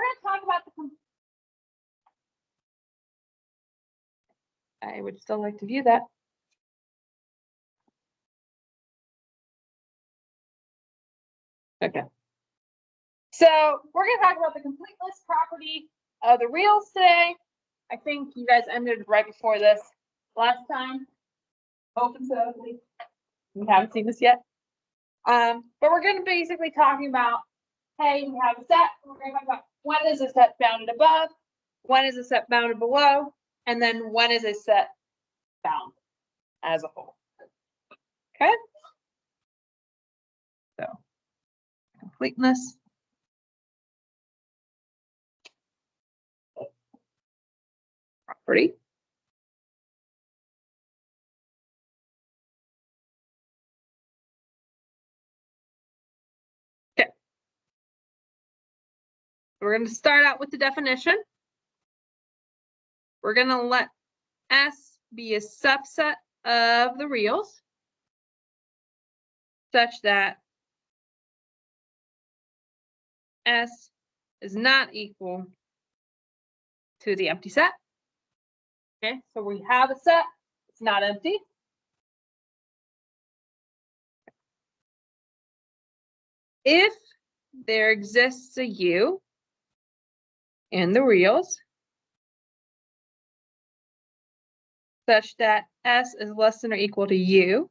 going to talk about I would still like to view that. Okay. So we're going to talk about the completeness property of the reals today. I think you guys ended right before this last time. Open so we haven't seen this yet. But we're going to basically talking about, hey, we have a set. We're going to talk about when is a set bounded above, when is a set bounded below, and then when is a set bound as a whole. Okay. So completeness. Property. Okay. We're going to start out with the definition. We're going to let S be a subset of the reals such that S is not equal to the empty set. Okay, so we have a set, it's not empty. If there exists a U in the reals such that S is less than or equal to U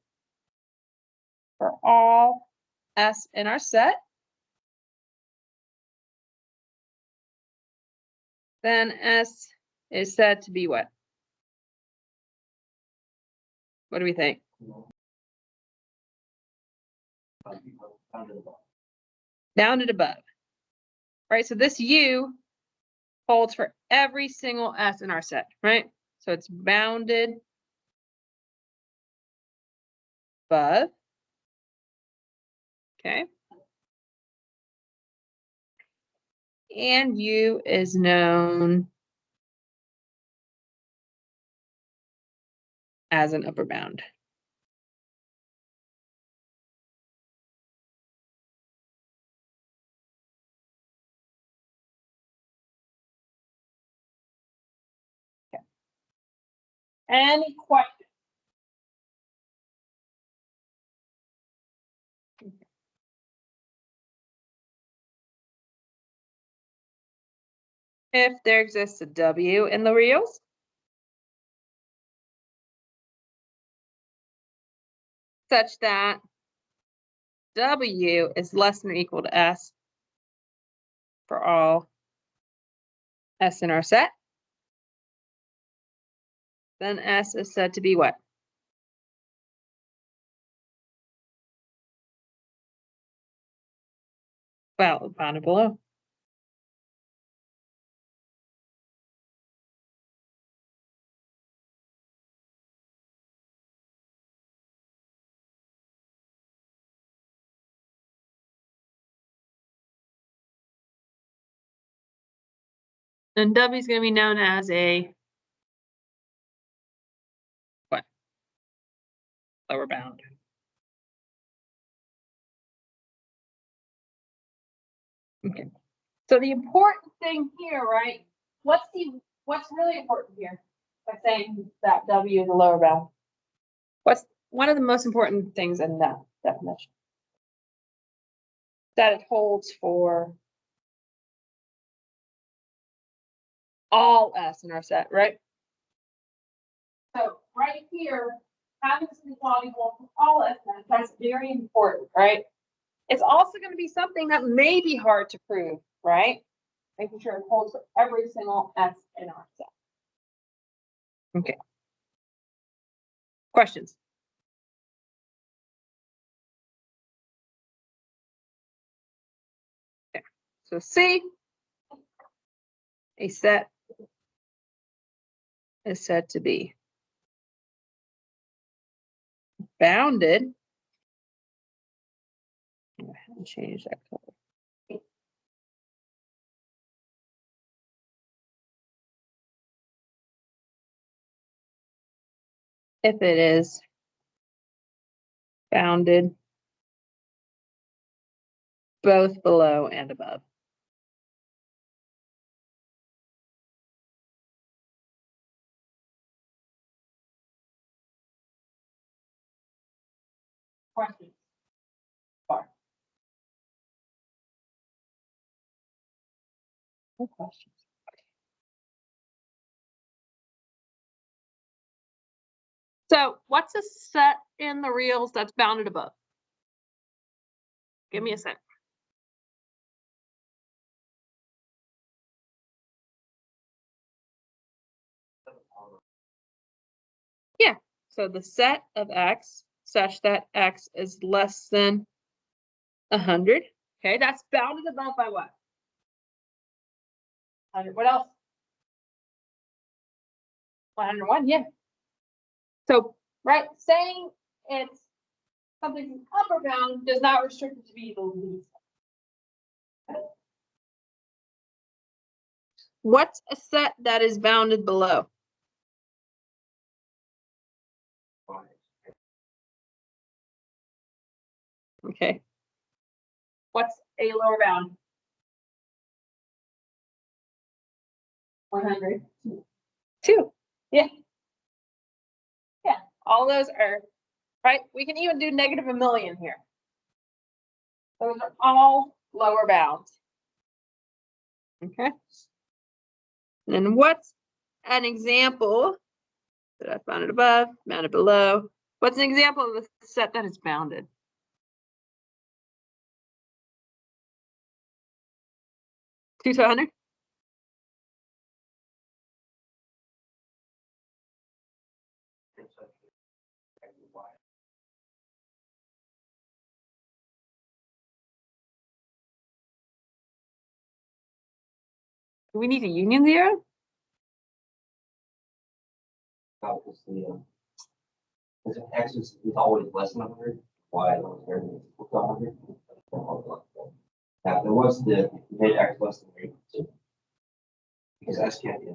for all S in our set, then S is said to be what? What do we think? Bounded above. Right, so this U holds for every single S in our set, right? So it's bounded above. Okay. And U is known as an upper bound. Okay. Any questions? If there exists a W in the reals, such that W is less than or equal to S for all S in our set, then S is said to be what? Well, bounded below. And W is going to be known as a what? Lower bound. Okay. So the important thing here, right? What's really important here by saying that W is a lower bound? What's one of the most important things in that definition? That it holds for all S in our set, right? So right here, having this equality hold for all S, that's very important, right? It's also going to be something that may be hard to prove, right? Making sure it holds for every single S in our set. Okay. Questions? Okay. So C, a set is said to be bounded. Go ahead and change that color. If it is bounded both below and above. questions? Far. No questions. So what's a set in the reals that's bounded above? Give me a sec. Yeah, so the set of X such that X is less than 100. Okay, that's bounded above by what? 100. What else? 101, yeah. So, right, saying it's something's upper bound does not restrict it to be the least. What's a set that is bounded below? Okay. What's a lower bound? 100. 2. Yeah. Yeah. All those are right. We can even do negative a million here. Those are all lower bounds. Okay. And what's an example that I found it above, bounded below? What's an example of a set that is bounded? Two to 100? Do we need a union zero? Because X is always less than 100, Y is always greater than equal to 100. Now, there was the made X less than or equal to. Because S can't be.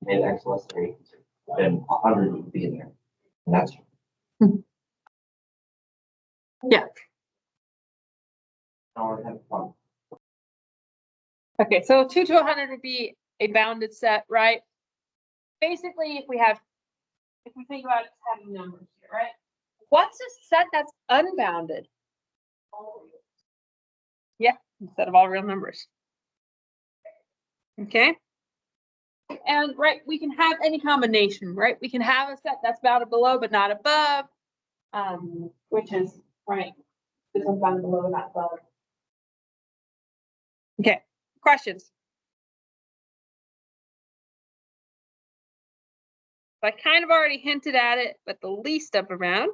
Made X less than or equal to. Then 100 would be in there. And that's. Yeah. Now I have fun. Okay, so 2 to 100 would be a bounded set, right? Basically, if we think about it as having numbers here, right? What's a set that's unbounded? Yeah, instead of all real numbers. Okay. And right, we can have any combination, right? We can have a set that's bounded below but not above, which is right. This one's bounded below, not above. Okay, questions? I kind of already hinted at it, but the least upper bound.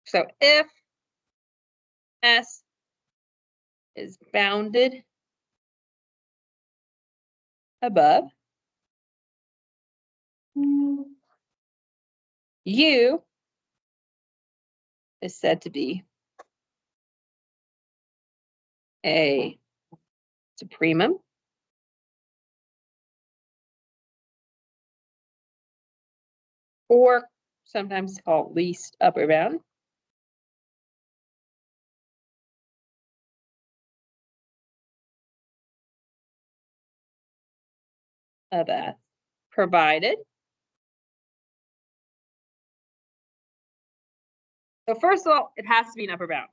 So if S is bounded above, U is said to be a supremum. Or sometimes called least upper bound. Of S, provided. So first of all, it has to be an upper bound.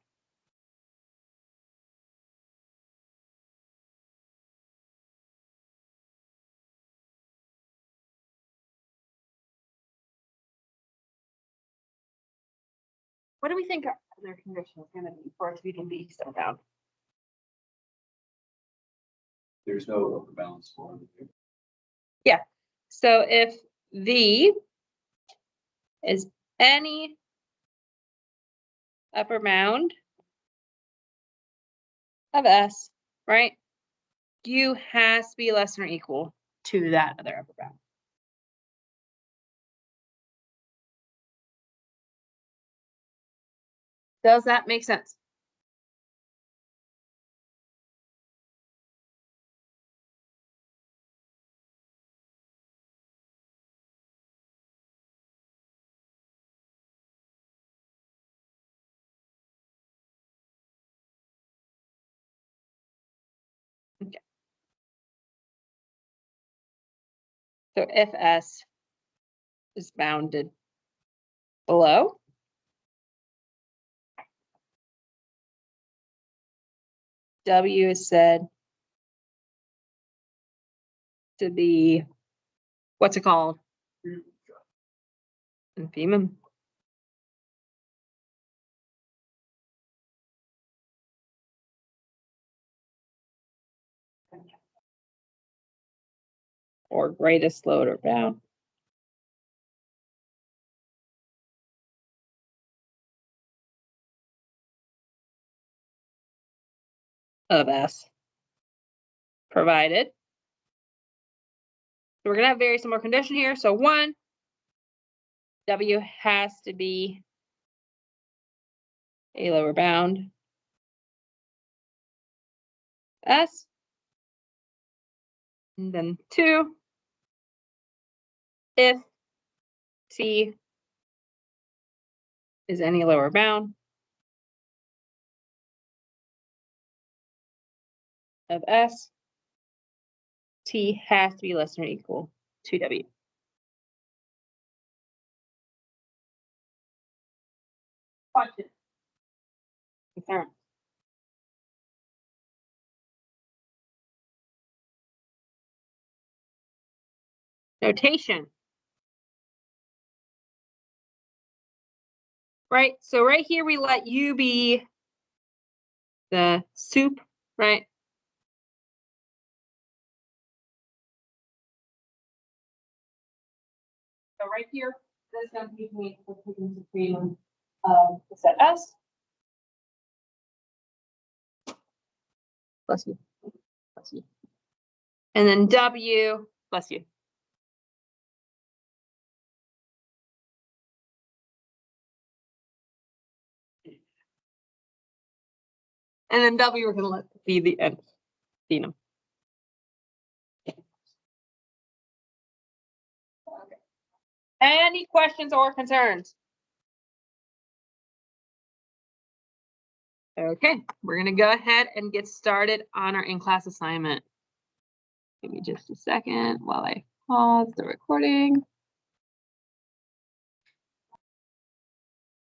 What do we think other condition is going to be for it to be the least upper bound? There's no upper bounds for it. Yeah. So if V is any upper bound of S, right? U has to be less than or equal to that other upper bound. Does that make sense? Okay. So if S is bounded below. W is said to be, what's it called? Infimum. Or greatest load or bound. Of S. Provided. So we're gonna have very similar condition here. So 1, W has to be a lower bound. S. And then 2, if T is any lower bound of S, T has to be less than or equal to W. Question. Concern. Notation. Right, so right here we let U be the soup, right? So right here, this is going to be the supreme of the set S. Bless you. Bless you. And then W, bless you. And then W we're going to let be the nth phenome. Okay. Any questions or concerns? Okay, we're going to go ahead and get started on our in-class assignment. Give me just a second while I pause the recording.